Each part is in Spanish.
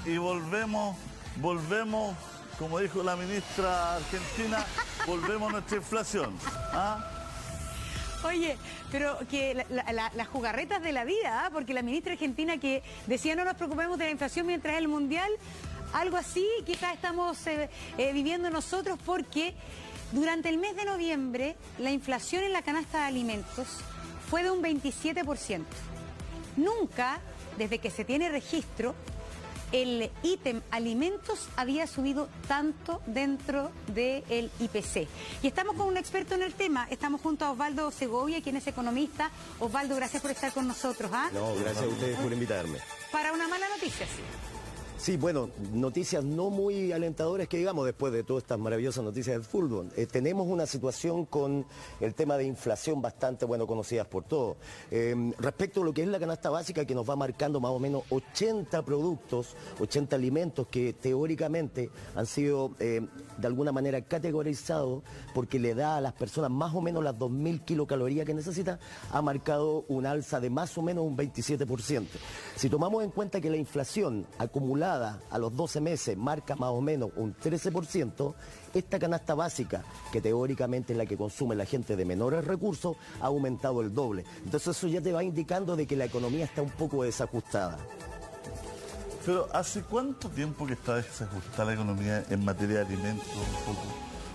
y volvemos, como dijo la ministra argentina, volvemos a nuestra inflación. ¿Ah? Oye, pero que las jugarretas de la vida, ¿ah? Porque la ministra argentina que decía no nos preocupemos de la inflación mientras es el mundial, algo así quizás estamos viviendo nosotros, porque durante el mes de noviembre la inflación en la canasta de alimentos fue de un 27%. Nunca, desde que se tiene registro, el ítem alimentos había subido tanto dentro del IPC. Y estamos con un experto en el tema. Estamos junto a Osvaldo Segovia, quien es economista. Osvaldo, gracias por estar con nosotros. ¿Ah? No, gracias a ustedes por invitarme. Para una mala noticia, sí. Sí, bueno, noticias no muy alentadoras que digamos después de todas estas maravillosas noticias del fútbol. Tenemos una situación con el tema de inflación bastante, bueno, conocidas por todos. Respecto a lo que es la canasta básica, que nos va marcando más o menos 80 productos, 80 alimentos que teóricamente han sido de alguna manera categorizados porque le da a las personas más o menos las 2.000 kilocalorías que necesitan, ha marcado un alza de más o menos un 27%. Si tomamos en cuenta que la inflación acumulada a los 12 meses marca más o menos un 13%, esta canasta básica, que teóricamente es la que consume la gente de menores recursos, ha aumentado el doble. Entonces eso ya te va indicando de que la economía está un poco desajustada. Pero ¿hace cuánto tiempo que está desajustada la economía en materia de alimentos?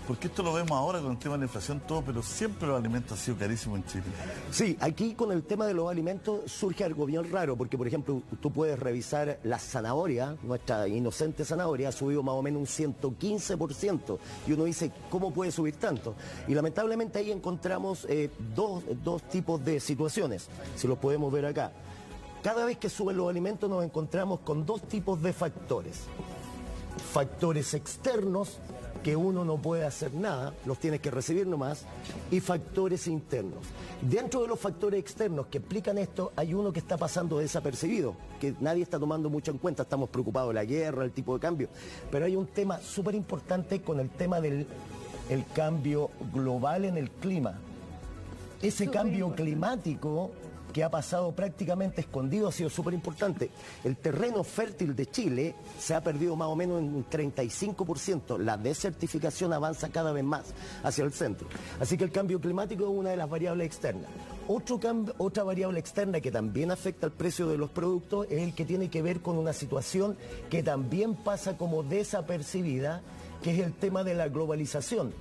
Porque esto lo vemos ahora con el tema de la inflación, todo, pero siempre los alimentos han sido carísimos en Chile. Sí, aquí con el tema de los alimentos surge algo bien raro, porque por ejemplo tú puedes revisar la zanahoria, nuestra inocente zanahoria ha subido más o menos un 115%, y uno dice, ¿cómo puede subir tanto? Y lamentablemente ahí encontramos dos tipos de situaciones, si los podemos ver acá. Cada vez que suben los alimentos nos encontramos con dos tipos de factores. Factores externos, que uno no puede hacer nada, los tienes que recibir nomás, y factores internos. Dentro de los factores externos que explican esto, hay uno que está pasando desapercibido, que nadie está tomando mucho en cuenta, estamos preocupados de la guerra, el tipo de cambio, pero hay un tema súper importante con el tema del cambio global en el clima. Ese cambio climático que ha pasado prácticamente escondido ha sido súper importante. El terreno fértil de Chile se ha perdido más o menos en un 35%. La desertificación avanza cada vez más hacia el centro. Así que el cambio climático es una de las variables externas. Otra variable externa que también afecta al precio de los productos es el que tiene que ver con una situación que también pasa como desapercibida, que es el tema de la globalización.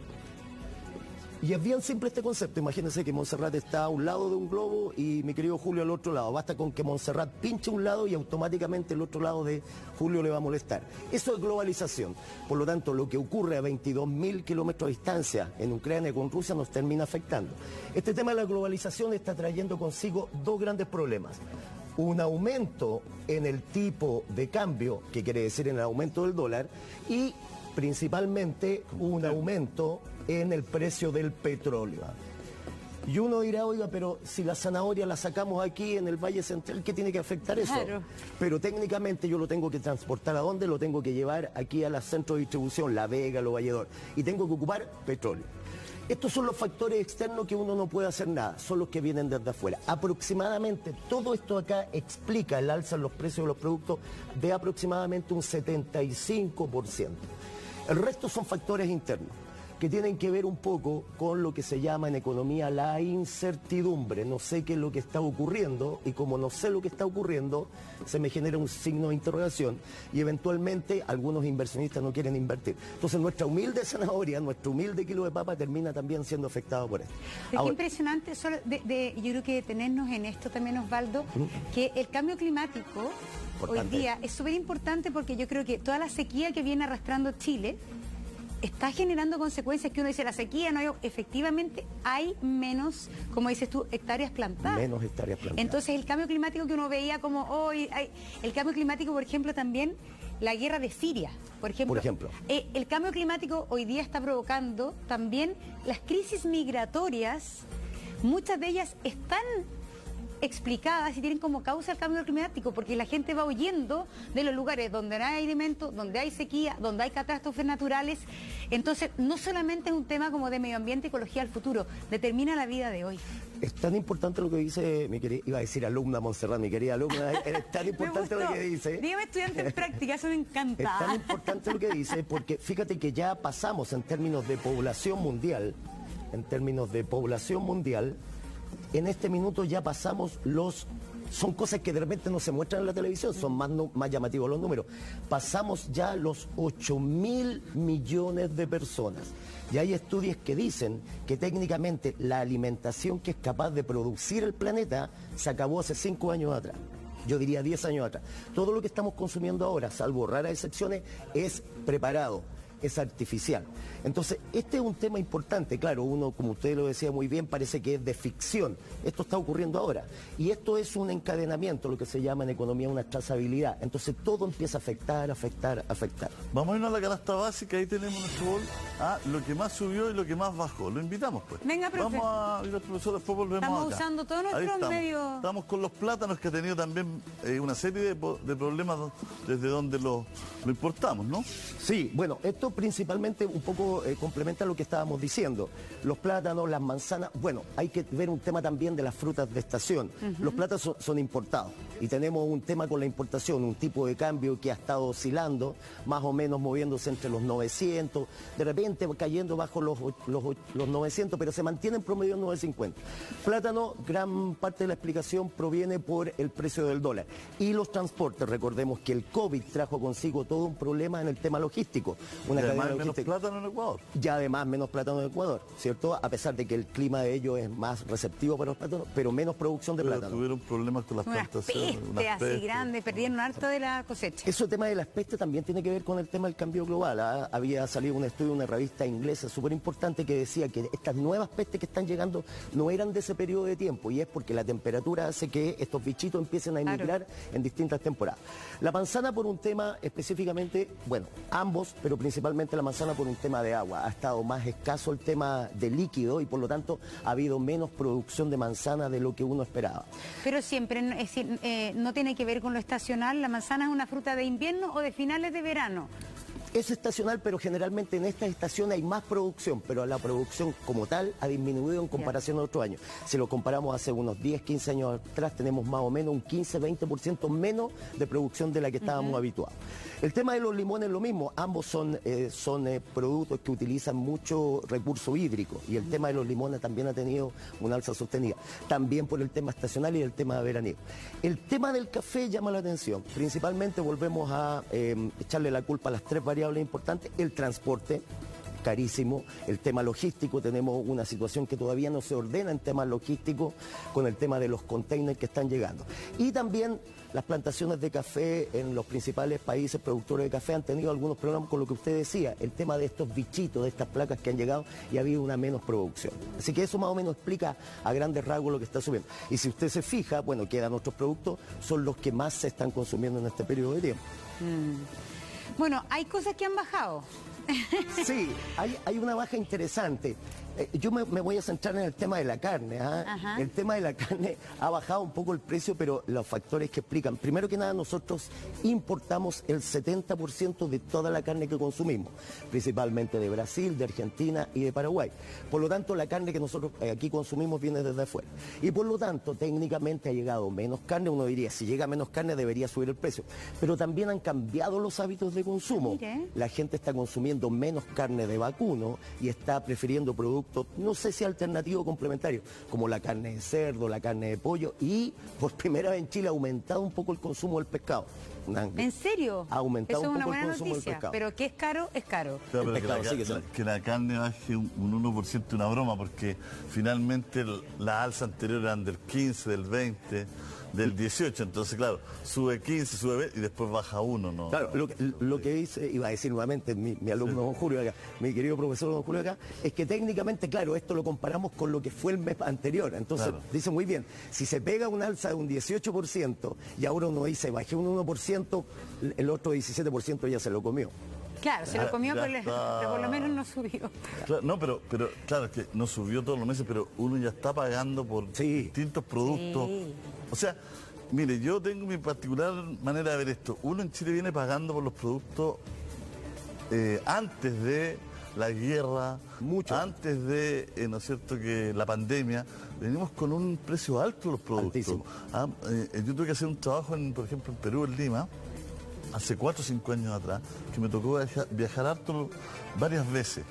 Y es bien simple este concepto. Imagínense que Montserrat está a un lado de un globo y mi querido Julio al otro lado. Basta con que Montserrat pinche un lado y automáticamente el otro lado de Julio le va a molestar. Eso es globalización. Por lo tanto, lo que ocurre a 22.000 kilómetros de distancia en Ucrania con Rusia nos termina afectando. Este tema de la globalización está trayendo consigo dos grandes problemas. Un aumento en el tipo de cambio, que quiere decir en el aumento del dólar, y principalmente un aumento en el precio del petróleo. Y uno dirá, oiga, pero si la zanahoria la sacamos aquí en el Valle Central, ¿qué tiene que afectar eso? Claro. Pero técnicamente yo lo tengo que transportar ¿a dónde? Lo tengo que llevar aquí a la centro de distribución, La Vega, Los Valledor, y tengo que ocupar petróleo. Estos son los factores externos que uno no puede hacer nada, son los que vienen desde afuera. Aproximadamente, todo esto acá explica el alza en los precios de los productos de aproximadamente un 75%. El resto son factores internos, que tienen que ver un poco con lo que se llama en economía la incertidumbre. No sé qué es lo que está ocurriendo, y como no sé lo que está ocurriendo, se me genera un signo de interrogación y eventualmente algunos inversionistas no quieren invertir. Entonces nuestra humilde zanahoria, nuestro humilde kilo de papa termina también siendo afectado por esto. Pero qué impresionante, yo creo que detenernos en esto también, Osvaldo, que el cambio climático hoy día es súper importante, porque yo creo que toda la sequía que viene arrastrando Chile está generando consecuencias que uno dice, la sequía no hay, efectivamente hay menos, como dices tú, hectáreas plantadas. Menos hectáreas plantadas. Entonces el cambio climático que uno veía como hoy, el cambio climático, por ejemplo, también la guerra de Siria, por ejemplo. El cambio climático hoy día está provocando también las crisis migratorias, muchas de ellas están explicadas y tienen como causa el cambio climático, porque la gente va huyendo de los lugares donde no hay alimentos, donde hay sequía, donde hay catástrofes naturales. Entonces, no solamente es un tema como de medio ambiente y ecología al futuro, determina la vida de hoy. Es tan importante lo que dice mi querida, iba a decir alumna Montserrat, mi querida alumna, es tan importante lo que dice. Dígame estudiante en práctica, eso me encanta. Es tan importante lo que dice, porque fíjate que ya pasamos en términos de población mundial, en este minuto ya pasamos son cosas que de repente no se muestran en la televisión, son más llamativos los números. Pasamos ya los 8.000 millones de personas. Y hay estudios que dicen que técnicamente la alimentación que es capaz de producir el planeta se acabó hace 5 años atrás. Yo diría 10 años atrás. Todo lo que estamos consumiendo ahora, salvo raras excepciones, es preparado, es artificial. Entonces, este es un tema importante, claro, uno, como usted lo decía muy bien, parece que es de ficción. Esto está ocurriendo ahora. Y esto es un encadenamiento, lo que se llama en economía una trazabilidad. Entonces, todo empieza a afectar. Vamos a irnos a la canasta básica, ahí tenemos nuestro bol, lo que más subió y lo que más bajó. Lo invitamos, pues. Venga, profe. Vamos a ir al profesor, después volvemos acá. Estamos usando todos nuestros medios. Estamos con los plátanos, que ha tenido también una serie de problemas desde donde lo importamos, ¿no? Sí, bueno, esto principalmente un poco complementa lo que estábamos diciendo. Los plátanos, las manzanas, bueno, hay que ver un tema también de las frutas de estación. Los plátanos son importados y tenemos un tema con la importación, un tipo de cambio que ha estado oscilando, más o menos moviéndose entre los 900, de repente cayendo bajo los 900, pero se mantiene en promedio en 950. Plátano, gran parte de la explicación proviene por el precio del dólar. Y los transportes, recordemos que el COVID trajo consigo todo un problema en el tema logístico. Una cadena logística. Menos plátano en Ecuador. Ya además menos plátano en Ecuador, ¿cierto? A pesar de que el clima de ellos es más receptivo para los plátanos, pero menos producción de plátano. Tuvieron problemas con las plantaciones. Unas pestes grandes, perdieron harto de la cosecha. Ese tema de las pestes también tiene que ver con el tema del cambio global. Había salido un estudio de una revista inglesa súper importante que decía que estas nuevas pestes que están llegando no eran de ese periodo de tiempo, y es porque la temperatura hace que estos bichitos empiecen a emigrar en distintas temporadas. La manzana por un tema específicamente, bueno, ambos, pero principalmente la manzana por un tema de agua. Ha estado más escaso el tema de líquido y por lo tanto ha habido menos producción de manzana de lo que uno esperaba. Pero siempre, es decir, no tiene que ver con lo estacional. ¿La manzana es una fruta de invierno o de finales de verano? Es estacional, pero generalmente en esta estación hay más producción, pero la producción como tal ha disminuido en comparación a otros años. Si lo comparamos hace unos 10, 15 años atrás, tenemos más o menos un 15-20% menos de producción de la que estábamos habituados. El tema de los limones es lo mismo, ambos son productos que utilizan mucho recurso hídrico, y el tema de los limones también ha tenido una alza sostenida, también por el tema estacional y el tema veraniego. El tema del café llama la atención, principalmente volvemos a echarle la culpa a las tres variables importantes: el transporte, carísimo, el tema logístico, tenemos una situación que todavía no se ordena en temas logísticos con el tema de los containers que están llegando. Y también las plantaciones de café en los principales países productores de café han tenido algunos problemas con lo que usted decía, el tema de estos bichitos, de estas placas que han llegado, y ha habido una menos producción. Así que eso más o menos explica a grandes rasgos lo que está subiendo. Y si usted se fija, bueno, quedan otros productos, son los que más se están consumiendo en este periodo de tiempo. Bueno, hay cosas que han bajado. Sí, hay una baja interesante. Yo me voy a centrar en el tema de la carne. El tema de la carne ha bajado un poco el precio, pero los factores que explican. Primero que nada, nosotros importamos el 70% de toda la carne que consumimos, principalmente de Brasil, de Argentina y de Paraguay. Por lo tanto, la carne que nosotros aquí consumimos viene desde afuera. Y por lo tanto, técnicamente ha llegado menos carne. Uno diría, si llega menos carne debería subir el precio. Pero también han cambiado los hábitos de consumo. La gente está consumiendo menos carne de vacuno y está prefiriendo productos, no sé si alternativo o complementario, como la carne de cerdo, la carne de pollo, y por primera vez en Chile ha aumentado un poco el consumo del pescado. ¿En serio? Ha aumentado un poco el consumo noticia, del pescado. Pero que es caro, es caro. Claro, pero que la carne baje un 1% es una broma, porque finalmente la alza anterior eran del 15, del 20... del 18, entonces claro, sube 15, sube 20 y después baja 1, ¿no? Claro, lo que dice, iba a decir nuevamente mi alumno don Julio acá, mi querido profesor don Julio acá, es que técnicamente, claro, esto lo comparamos con lo que fue el mes anterior, entonces dice muy bien, si se pega un alza de un 18% y ahora uno dice, bajé un 1%, el otro 17% ya se lo comió. Claro, se lo comió, pero por lo menos no subió. Claro, no, pero claro, es que no subió todos los meses, pero uno ya está pagando por distintos productos. Sí. O sea, mire, yo tengo mi particular manera de ver esto. Uno en Chile viene pagando por los productos antes de la guerra, antes de, ¿no es cierto?, que la pandemia, venimos con un precio alto de los productos. Yo tuve que hacer un trabajo, por ejemplo, en Perú, en Lima, hace 4 o 5 años atrás, que me tocó viajar harto varias veces.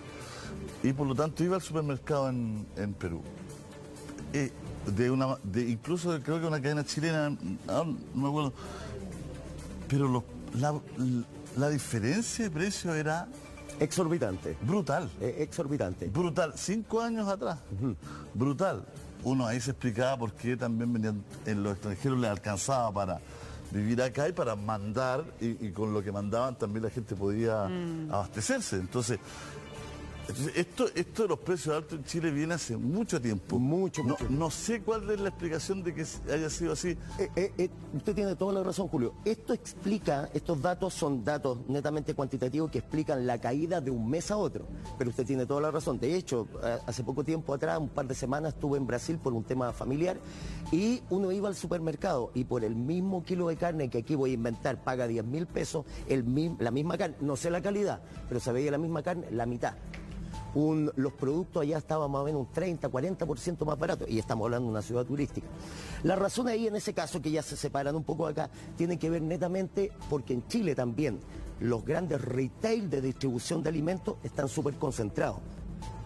Y por lo tanto iba al supermercado en Perú. Incluso creo que una cadena chilena, no me acuerdo. Pero la diferencia de precio era... Exorbitante. Brutal. Exorbitante. Brutal. 5 años atrás. Brutal. Uno ahí se explicaba por qué también venían, en los extranjeros les alcanzaba para vivir acá y para mandar, y con lo que mandaban también la gente podía abastecerse. Entonces, esto de los precios altos en Chile viene hace mucho tiempo. No sé cuál es la explicación de que haya sido así. Usted tiene toda la razón, Julio. Estos datos son datos netamente cuantitativos que explican la caída de un mes a otro. Pero usted tiene toda la razón. De hecho, hace poco tiempo atrás, un par de semanas, estuve en Brasil por un tema familiar y uno iba al supermercado y por el mismo kilo de carne que aquí voy a inventar, paga 10.000 pesos, la misma carne, no sé la calidad, pero se veía la misma carne, la mitad. Los productos allá estaban más o menos un 30, 40% más baratos, y estamos hablando de una ciudad turística. La razón ahí en ese caso, que ya se separan un poco acá, tiene que ver netamente porque en Chile también los grandes retail de distribución de alimentos están súper concentrados.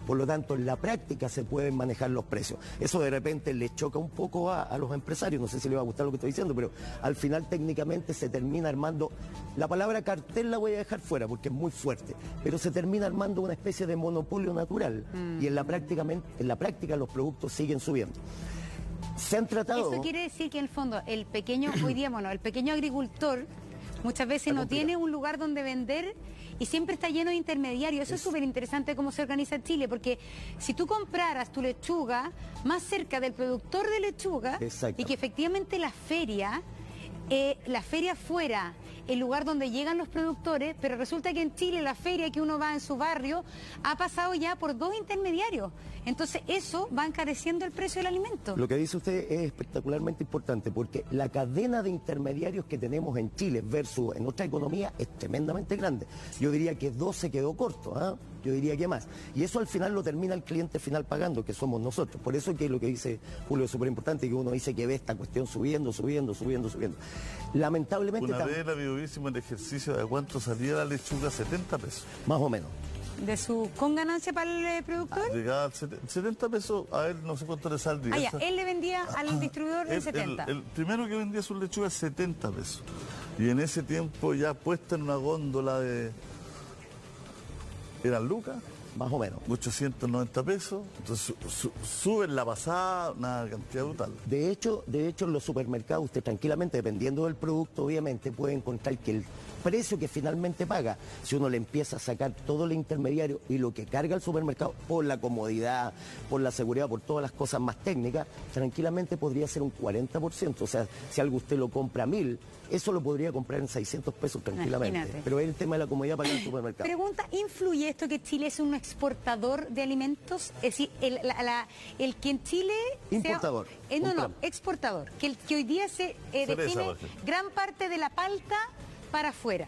Por lo tanto, en la práctica se pueden manejar los precios. Eso de repente le choca un poco a los empresarios, no sé si les va a gustar lo que estoy diciendo, pero al final técnicamente se termina armando, la palabra cartel la voy a dejar fuera porque es muy fuerte, pero se termina armando una especie de monopolio natural y en la práctica los productos siguen subiendo. Se han tratado... Eso quiere decir que en el fondo el pequeño, hoy día, el pequeño agricultor muchas veces no tiene un lugar donde vender y siempre está lleno de intermediarios. Eso es súper interesante cómo se organiza Chile, porque si tú compraras tu lechuga más cerca del productor de lechuga y que efectivamente la feria fuera el lugar donde llegan los productores, pero resulta que en Chile la feria que uno va en su barrio ha pasado ya por 2 intermediarios. Entonces eso va encareciendo el precio del alimento. Lo que dice usted es espectacularmente importante porque la cadena de intermediarios que tenemos en Chile versus en otra economía es tremendamente grande. Yo diría que 2 se quedó corto, yo diría que más. Y eso al final lo termina el cliente final pagando, que somos nosotros. Por eso que lo que dice Julio es súper importante, que uno dice que ve esta cuestión subiendo. Lamentablemente... Una vez la vimos en ejercicio de cuánto salía la lechuga, 70 pesos. Más o menos. ¿Con ganancia para el productor? Llegaba a 70 pesos, a él no sé cuánto le saldría. Él le vendía al distribuidor en 70. El primero que vendía su lechuga 70 pesos. Y en ese tiempo ya puesta en una góndola eran lucas. Más o menos. 890 pesos. Entonces suben la pasada una cantidad brutal. De hecho, en los supermercados usted tranquilamente, dependiendo del producto, obviamente puede encontrar que el precio que finalmente paga, si uno le empieza a sacar todo el intermediario y lo que carga el supermercado por la comodidad, por la seguridad, por todas las cosas más técnicas, tranquilamente podría ser un 40%. O sea, si algo usted lo compra a 1.000, eso lo podría comprar en 600 pesos tranquilamente. Imagínate. Pero es el tema de la comodidad para el supermercado. Pregunta, ¿influye esto que Chile es un exportador de alimentos? Es decir, el que en Chile... Importador. Exportador. Que hoy día se define gran parte de la palta para afuera.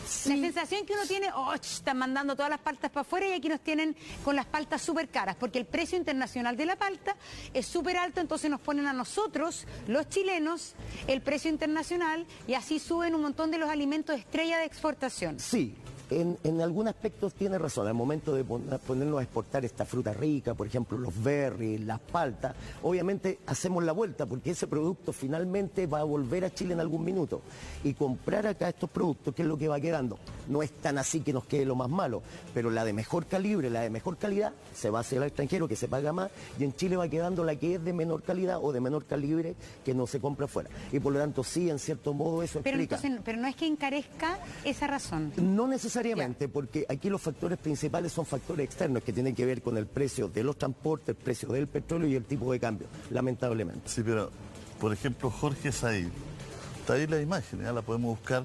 Sí. La sensación que uno tiene, están mandando todas las paltas para afuera y aquí nos tienen con las paltas súper caras, porque el precio internacional de la palta es súper alto, entonces nos ponen a nosotros, los chilenos, el precio internacional y así suben un montón de los alimentos estrella de exportación. Sí. En algún aspecto tiene razón, al momento de ponernos a exportar esta fruta rica, por ejemplo los berries, las paltas, obviamente hacemos la vuelta porque ese producto finalmente va a volver a Chile en algún minuto y comprar acá estos productos, ¿qué es lo que va quedando? No es tan así que nos quede lo más malo, pero la de mejor calibre, la de mejor calidad, se va hacia el extranjero que se paga más y en Chile va quedando la que es de menor calidad o de menor calibre que no se compra afuera. Y por lo tanto sí, en cierto modo eso explica. Pero no es que encarezca esa razón. No necesariamente, porque aquí los factores principales son factores externos que tienen que ver con el precio de los transportes, el precio del petróleo y el tipo de cambio, lamentablemente. Sí, pero por ejemplo Jorge Said, está ahí la imagen, ya la podemos buscar.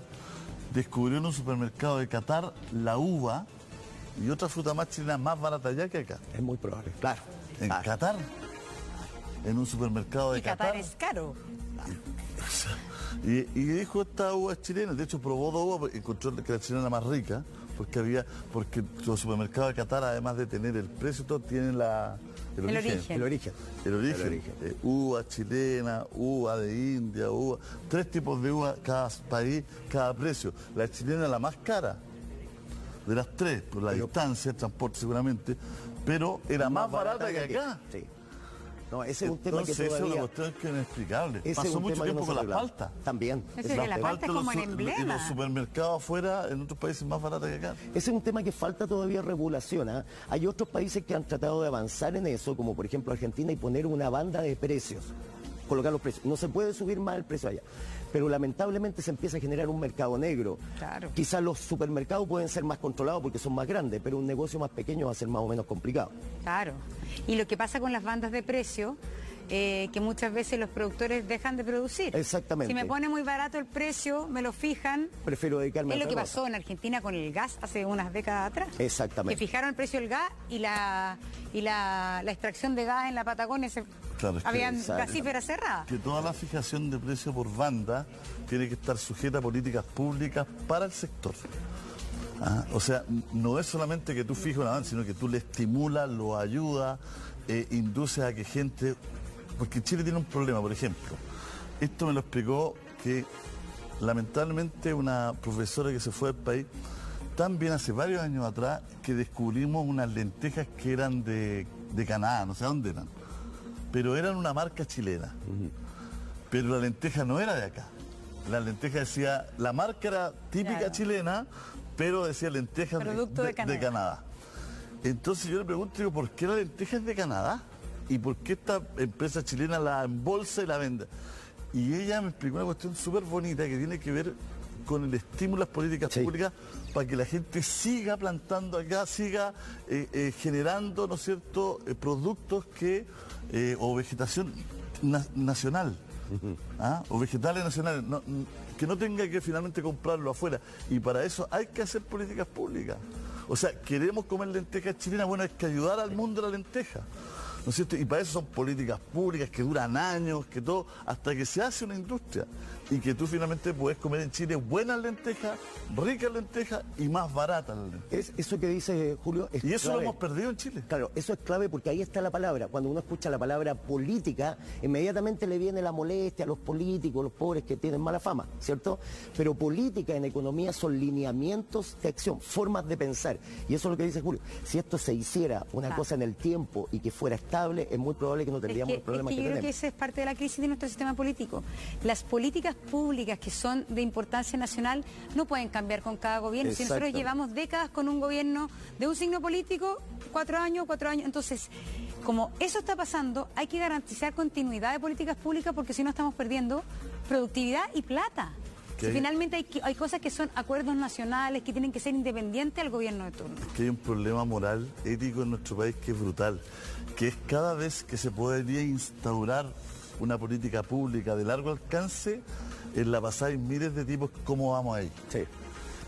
descubrió en un supermercado de Qatar la uva y otra fruta más chilena más barata allá que acá. Es muy probable, claro. En Qatar, en un supermercado de Y Qatar es caro. Y dijo, esta uva es chilena. De hecho, probó 2 uvas, encontró que la chilena era más rica, porque los supermercados de Qatar, además de tener el precio y todo, tienen el origen. Uva chilena, uva de India, 3 tipos de uva, cada país, cada precio. La chilena es la más cara de las 3, por la distancia, el transporte seguramente, pero era más barata que acá. Sí. No, ese es un tema que todavía... Esa es una cuestión que es inexplicable. Pasó mucho tiempo con la palta. También. La palta es como el emblema. Y los supermercados afuera, en otros países, más barata que acá. Ese es un tema que falta todavía regulación. Hay otros países que han tratado de avanzar en eso, como por ejemplo Argentina, y poner una banda de precios. Colocar los precios. No se puede subir más el precio allá. Pero lamentablemente se empieza a generar un mercado negro. Claro. Quizás los supermercados pueden ser más controlados porque son más grandes, pero un negocio más pequeño va a ser más o menos complicado. Claro. Y lo que pasa con las bandas de precio, que muchas veces los productores dejan de producir. Exactamente. Si me pone muy barato el precio, me lo fijan. Prefiero dedicarme a Es lo que otra pasó cosa. en Argentina con el gas hace unas décadas atrás. Exactamente. Que fijaron el precio del gas y la extracción de gas en la Patagonia habían gasíferas cerradas. Que toda la fijación de precio por banda tiene que estar sujeta a políticas públicas para el sector. O sea, no es solamente que tú fijes una banda, sino que tú le estimulas, lo ayudas, induces a que gente... Porque Chile tiene un problema, por ejemplo. Esto me lo explicó que lamentablemente una profesora que se fue del país, también hace varios años atrás, que descubrimos unas lentejas que eran de Canadá, no sé dónde eran, pero eran una marca chilena. Pero la lenteja no era de acá. La lenteja decía, la marca era típica chilena, pero decía lentejas de Canadá. Entonces yo le pregunto, digo, ¿por qué la lenteja es de Canadá? ¿Y por qué esta empresa chilena la embolsa y la vende? Y ella me explicó una cuestión súper bonita que tiene que ver con el estímulo a las políticas públicas para que la gente siga plantando acá, siga generando, ¿no es cierto?, productos o vegetación nacional, o vegetales nacionales, que no tenga que finalmente comprarlo afuera. Y para eso hay que hacer políticas públicas. O sea, queremos comer lentejas chilenas, bueno, hay que ayudar al mundo de la lenteja. ¿No es cierto? Y para eso son políticas públicas que duran años, que todo, hasta que se hace una industria y que tú finalmente puedes comer en Chile buenas lentejas, ricas lentejas y más baratas las lentejas. Eso que dice Julio es Y eso clave. lo hemos perdido en Chile. Claro, eso es clave porque ahí está la palabra. Cuando uno escucha la palabra política, inmediatamente le viene la molestia a los políticos, los pobres que tienen mala fama, ¿cierto? Pero política en economía son lineamientos de acción, formas de pensar. Y eso es lo que dice Julio. Si esto se hiciera una cosa en el tiempo y que fuera estable, es muy probable que no tendríamos el problema que yo tenemos. creo que esa es parte de la crisis de nuestro sistema político. Las políticas públicas que son de importancia nacional no pueden cambiar con cada gobierno. Si nosotros llevamos décadas con un gobierno de un signo político, 4 años, entonces, como eso está pasando, hay que garantizar continuidad de políticas públicas porque si no estamos perdiendo productividad y plata. Si finalmente hay cosas que son acuerdos nacionales que tienen que ser independientes al gobierno de turno. Es que hay un problema moral, ético en nuestro país que es brutal, que es cada vez que se podría instaurar una política pública de largo alcance, en la pasada hay miles de tipos, ¿cómo vamos ahí? Sí.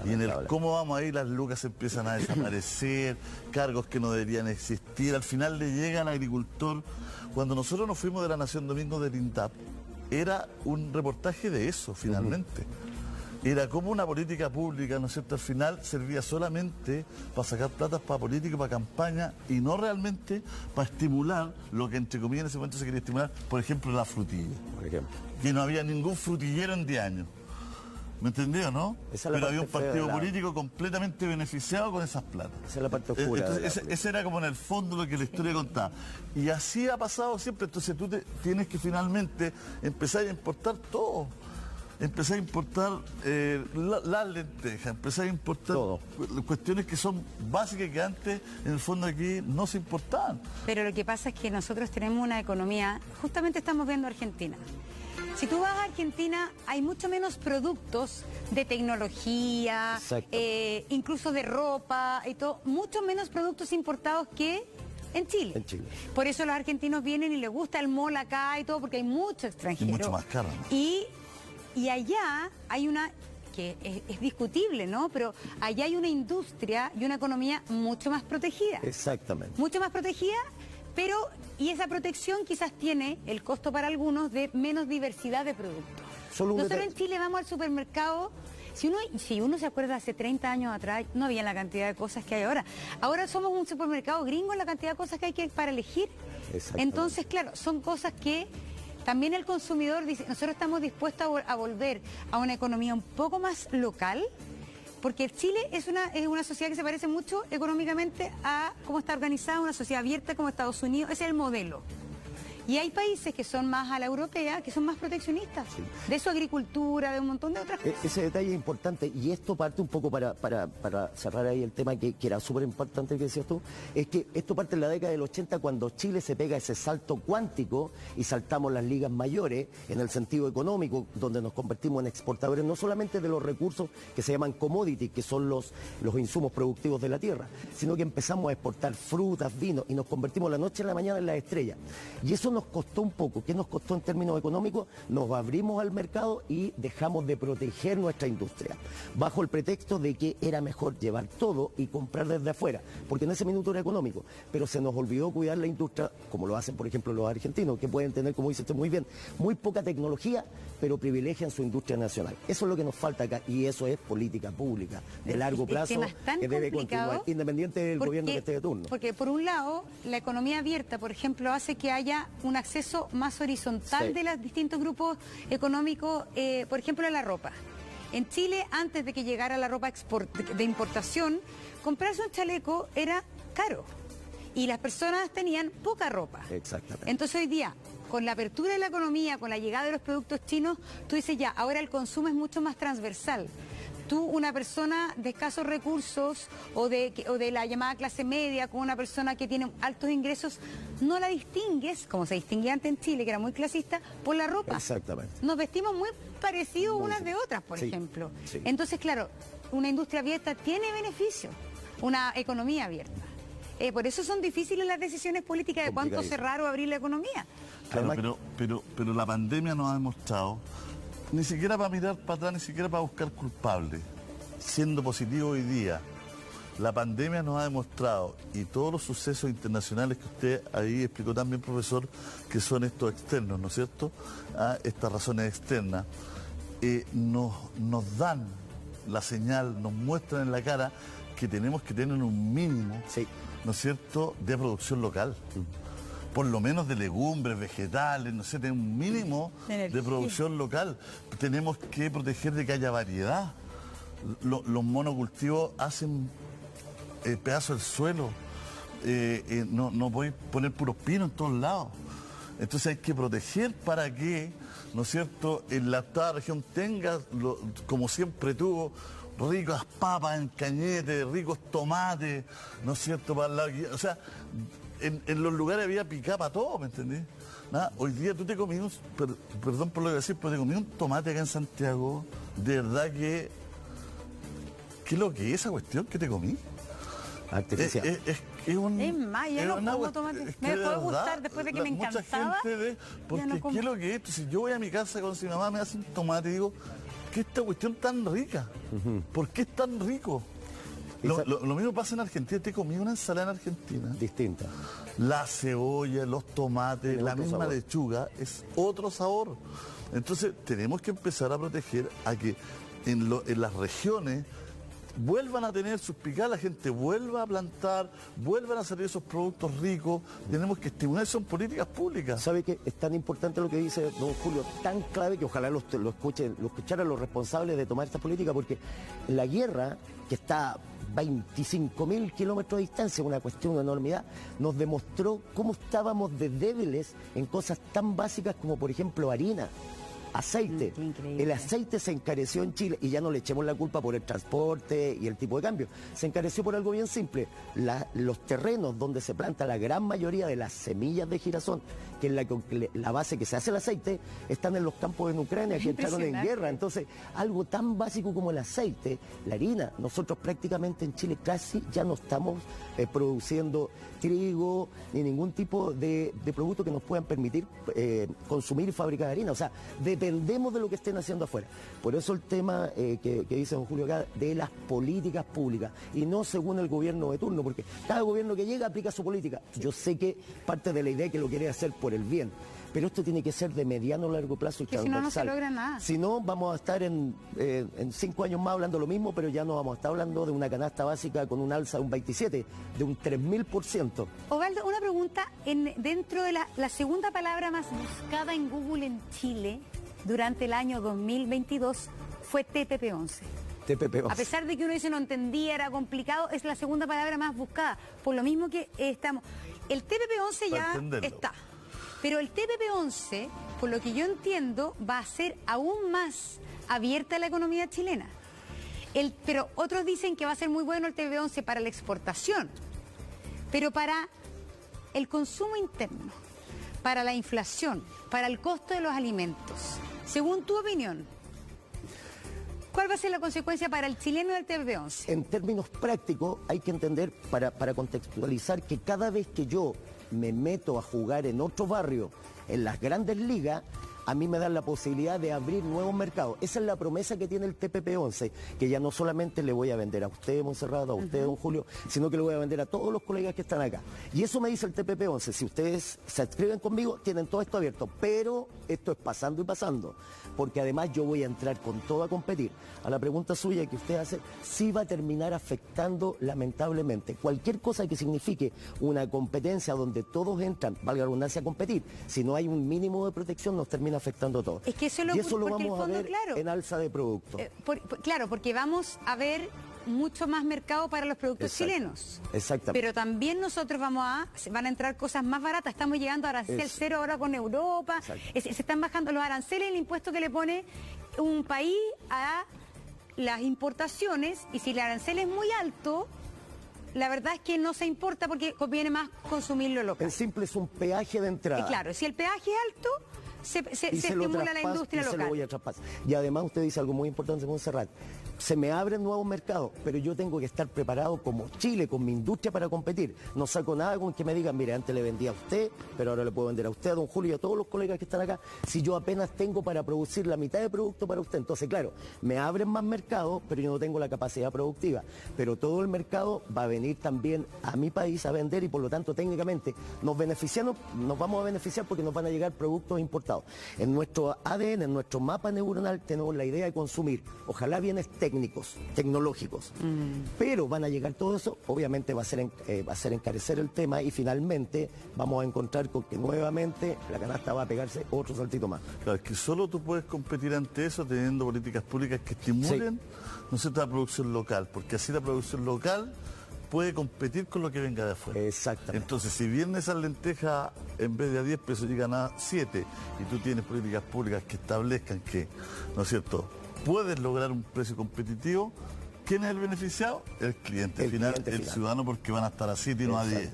Y en el cómo vamos ahí las lucas empiezan a desaparecer, cargos que no deberían existir, al final le llega al agricultor. Cuando nosotros nos fuimos de la Nación Domingo del INDAP, era un reportaje de eso finalmente. Era como una política pública, ¿no es cierto?, al final servía solamente para sacar platas para políticos, para campaña, y no realmente para estimular lo que entre comillas en ese momento se quería estimular, por ejemplo, la frutilla. Por ejemplo. Que no había ningún frutillero en 10 años. ¿Me entendió, no? Pero había un partido político completamente beneficiado con esas platas. Esa es la parte oscura. Entonces, ese era como en el fondo lo que la historia contaba. Y así ha pasado siempre. Entonces tú tienes que finalmente empezar a importar todo. Empezar a importar las lentejas, empezar a importar todo. Cuestiones que son básicas que antes, en el fondo aquí, no se importaban. Pero lo que pasa es que nosotros tenemos una economía, justamente estamos viendo Argentina. Si tú vas a Argentina, hay mucho menos productos de tecnología, incluso de ropa y todo, mucho menos productos importados que en Chile. Por eso los argentinos vienen y les gusta el mall acá y todo, porque hay mucho extranjero. Y mucho más caro, ¿no? Y allá hay una que es discutible, ¿no? Pero allá hay una industria y una economía mucho más protegida. Exactamente. Mucho más protegida, pero, y esa protección quizás tiene el costo para algunos de menos diversidad de productos. Nosotros en Chile vamos al supermercado, si uno se acuerda hace 30 años atrás, no había la cantidad de cosas que hay ahora. Ahora somos un supermercado gringo en la cantidad de cosas que hay para elegir. Entonces, claro, son cosas que también el consumidor dice, nosotros estamos dispuestos a volver a una economía un poco más local, porque Chile es una sociedad que se parece mucho económicamente a cómo está organizada, una sociedad abierta como Estados Unidos, ese es el modelo. Y hay países que son más a la europea, que son más proteccionistas, sí, de su agricultura, de un montón de otras cosas. Ese detalle es importante, y esto parte un poco para cerrar ahí el tema que era súper importante que decías tú, es que esto parte en la década del 80 cuando Chile se pega ese salto cuántico y saltamos las ligas mayores en el sentido económico, donde nos convertimos en exportadores no solamente de los recursos que se llaman commodities, que son los insumos productivos de la tierra, sino que empezamos a exportar frutas, vinos, y nos convertimos la noche a la mañana en las estrellas. Y eso nos costó un poco. ¿Qué nos costó en términos económicos? Nos abrimos al mercado y dejamos de proteger nuestra industria, bajo el pretexto de que era mejor llevar todo y comprar desde afuera, porque en ese minuto era económico, pero se nos olvidó cuidar la industria, como lo hacen por ejemplo los argentinos, que pueden tener, como dice usted muy bien, muy poca tecnología, pero privilegian su industria nacional. Eso es lo que nos falta acá, y eso es política pública de largo plazo que debe continuar, independiente del gobierno que esté de turno. Porque por un lado, la economía abierta, por ejemplo, hace que haya un acceso más horizontal, sí, de los distintos grupos económicos, por ejemplo, a la ropa. En Chile, antes de que llegara la ropa de importación, comprarse un chaleco era caro y las personas tenían poca ropa. Exactamente. Entonces hoy día, con la apertura de la economía, con la llegada de los productos chinos, tú dices ya, ahora el consumo es mucho más transversal. Tú, una persona de escasos recursos o de la llamada clase media, con una persona que tiene altos ingresos, no la distingues, como se distinguía antes en Chile, que era muy clasista, por la ropa. Exactamente. Nos vestimos muy parecidos unas de otras, por ejemplo. Sí. Entonces, claro, una industria abierta tiene beneficios, una economía abierta. Por eso son difíciles las decisiones políticas de cuánto cerrar o abrir la economía. Claro, pero la pandemia nos ha demostrado, ni siquiera para mirar para atrás, ni siquiera para buscar culpables, siendo positivo hoy día, la pandemia nos ha demostrado, y todos los sucesos internacionales que usted ahí explicó también, profesor, que son estos externos, ¿no es cierto? Estas razones externas, nos dan la señal, nos muestran en la cara que tenemos que tener un mínimo, sí, ¿no es cierto?, de producción local. Por lo menos de legumbres, vegetales, no sé, tener un mínimo de producción local. Tenemos que proteger de que haya variedad. Los monocultivos hacen pedazos del suelo. No podéis poner puros pinos en todos lados. Entonces hay que proteger para que, ¿no es cierto?, en la octava región tenga, como siempre tuvo, ricas papas en cañete, ricos tomates, ¿no es cierto?, para la, o sea, en los lugares había picada para todo, ¿me entendés? Nada, hoy día tú te comí perdón por lo que decir, pero te comí un tomate acá en Santiago, de verdad que... ¿Qué es lo que es esa cuestión que te comí? Artificial. Es más, ya no como tomate. Me dejó de gustar después de que me encantaba. Porque no, ¿qué es lo que es? Si yo voy a mi casa con mi mamá, me hace un tomate y digo, ¿qué es esta cuestión tan rica? ¿Por qué es tan rico? Lo mismo pasa en Argentina. Te comí una ensalada en Argentina. Distinta. La cebolla, los tomates, la misma sabor. Lechuga, es otro sabor. Entonces tenemos que empezar a proteger a que en las regiones vuelvan a tener sus picadas, la gente vuelva a plantar, vuelvan a salir esos productos ricos. Tenemos que estimular, son políticas públicas. ¿Sabe que es tan importante lo que dice don Julio? Tan clave que ojalá lo escucharan los responsables de tomar esta política, porque la guerra, que está 25.000 kilómetros de distancia, una cuestión de enormidad, nos demostró cómo estábamos de débiles en cosas tan básicas como, por ejemplo, harina, aceite. El aceite se encareció en Chile, y ya no le echemos la culpa por el transporte y el tipo de cambio. Se encareció por algo bien simple. Los terrenos donde se planta la gran mayoría de las semillas de girasol, que es la base que se hace el aceite, están en los campos en Ucrania, que entraron en guerra. Entonces, algo tan básico como el aceite, la harina, nosotros prácticamente en Chile casi ya no estamos produciendo trigo ni ningún tipo de producto que nos puedan permitir consumir y fabricar harina. O sea, dependemos de lo que estén haciendo afuera. Por eso el tema que dice don Julio acá, de las políticas públicas, y no según el gobierno de turno, porque cada gobierno que llega aplica su política. Yo sé que parte de la idea es que lo quiere hacer por el bien, pero esto tiene que ser de mediano a largo plazo y que si no, no se logra nada. Si no, vamos a estar en 5 años más hablando lo mismo, pero ya no vamos a estar hablando de una canasta básica con un alza de un 27%, de un 3000%. Osvaldo, una pregunta, dentro de la segunda palabra más buscada en Google en Chile durante el año 2022 fue TPP-11. TPP-11. A pesar de que uno dice no entendía, era complicado, es la segunda palabra más buscada, por lo mismo que estamos... El TPP-11 ya está. Pero el TPP-11, por lo que yo entiendo, va a ser aún más abierta a la economía chilena. Pero otros dicen que va a ser muy bueno el TPP-11 para la exportación, pero para el consumo interno, para la inflación, para el costo de los alimentos. Según tu opinión, ¿cuál va a ser la consecuencia para el chileno del TPP-11? En términos prácticos, hay que entender, para contextualizar, que cada vez que yo me meto a jugar en otro barrio, en las grandes ligas, a mí me dan la posibilidad de abrir nuevos mercados. Esa es la promesa que tiene el TPP-11, que ya no solamente le voy a vender a usted, Monserrat, a usted, don Julio, sino que le voy a vender a todos los colegas que están acá. Y eso me dice el TPP-11. Si ustedes se adscriben conmigo, tienen todo esto abierto. Pero esto es pasando y pasando, porque además yo voy a entrar con todo a competir. A la pregunta suya que usted hace, sí va a terminar afectando lamentablemente. Cualquier cosa que signifique una competencia donde todos entran, valga la redundancia, a competir, si no hay un mínimo de protección, nos termina afectando todo. Es que eso lo, y eso lo vamos a ver en alza de productos. Claro, porque vamos a ver mucho más mercado para los productos chilenos. Exactamente. Pero también nosotros van a entrar cosas más baratas. Estamos llegando a arancel cero ahora con Europa. Se están bajando los aranceles, el impuesto que le pone un país a las importaciones, y si el arancel es muy alto, la verdad es que no se importa porque conviene más consumirlo local. En simple es un peaje de entrada. Y claro, si el peaje es alto, se estimula la industria local. Se lo voy a traspasar. Y además usted dice algo muy importante, Monserrat. Se me abren nuevos mercados, pero yo tengo que estar preparado como Chile, con mi industria para competir. No saco nada con que me digan, mire, antes le vendía a usted, pero ahora le puedo vender a usted, a don Julio y a todos los colegas que están acá, si yo apenas tengo para producir la mitad de producto para usted. Entonces, claro, me abren más mercados, pero yo no tengo la capacidad productiva. Pero todo el mercado va a venir también a mi país a vender y por lo tanto técnicamente nos vamos a beneficiar porque nos van a llegar productos importados. En nuestro ADN, en nuestro mapa neuronal tenemos la idea de consumir, ojalá bienes técnicos, tecnológicos, pero van a llegar todo eso, obviamente va a ser encarecer el tema y finalmente vamos a encontrar con que nuevamente la canasta va a pegarse otro saltito más. Claro, es que solo tú puedes competir ante eso teniendo políticas públicas que estimulen, ¿no es cierto?, la producción local, porque así la producción local puede competir con lo que venga de afuera. Exactamente. Entonces, si bien esas lentejas en vez de a 10 pesos llegan a 7 y tú tienes políticas públicas que establezcan que, ¿no es cierto?, puedes lograr un precio competitivo, ¿quién es el beneficiado? El cliente final, el ciudadano, porque van a estar a 7 y no a 10.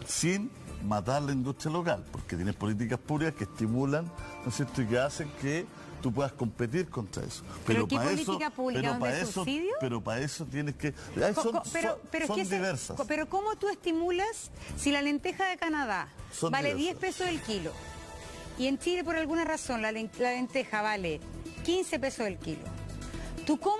Sin matar la industria local, porque tienes políticas públicas que estimulan, ¿no es cierto?, y que hacen que tú puedas competir contra eso. Pero ¿qué política pública? ¿Dónde subsidio? Pero para eso tienes que... Son diversas. Pero ¿cómo tú estimulas si la lenteja de Canadá vale 10 pesos el kilo y en Chile por alguna razón la lenteja vale 15 pesos el kilo? ¿Tú cómo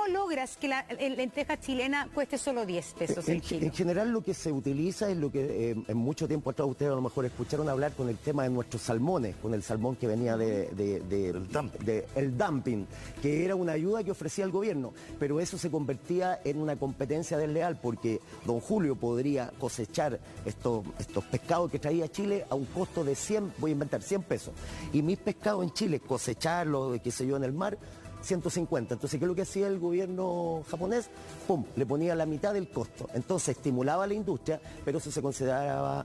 logras que la lenteja chilena cueste solo 10 pesos el kilo? En general lo que se utiliza es lo que en mucho tiempo atrás ustedes a lo mejor escucharon hablar con el tema de nuestros salmones, con el salmón que venía el dumping, que era una ayuda que ofrecía el gobierno, pero eso se convertía en una competencia desleal porque don Julio podría cosechar estos pescados que traía a Chile a un costo de 100, voy a inventar, 100 pesos, y mis pescados en Chile, cosecharlos, qué sé yo, en el mar, 150. Entonces, ¿qué es lo que hacía el gobierno japonés? ¡Pum! Le ponía la mitad del costo. Entonces, estimulaba a la industria, pero eso se consideraba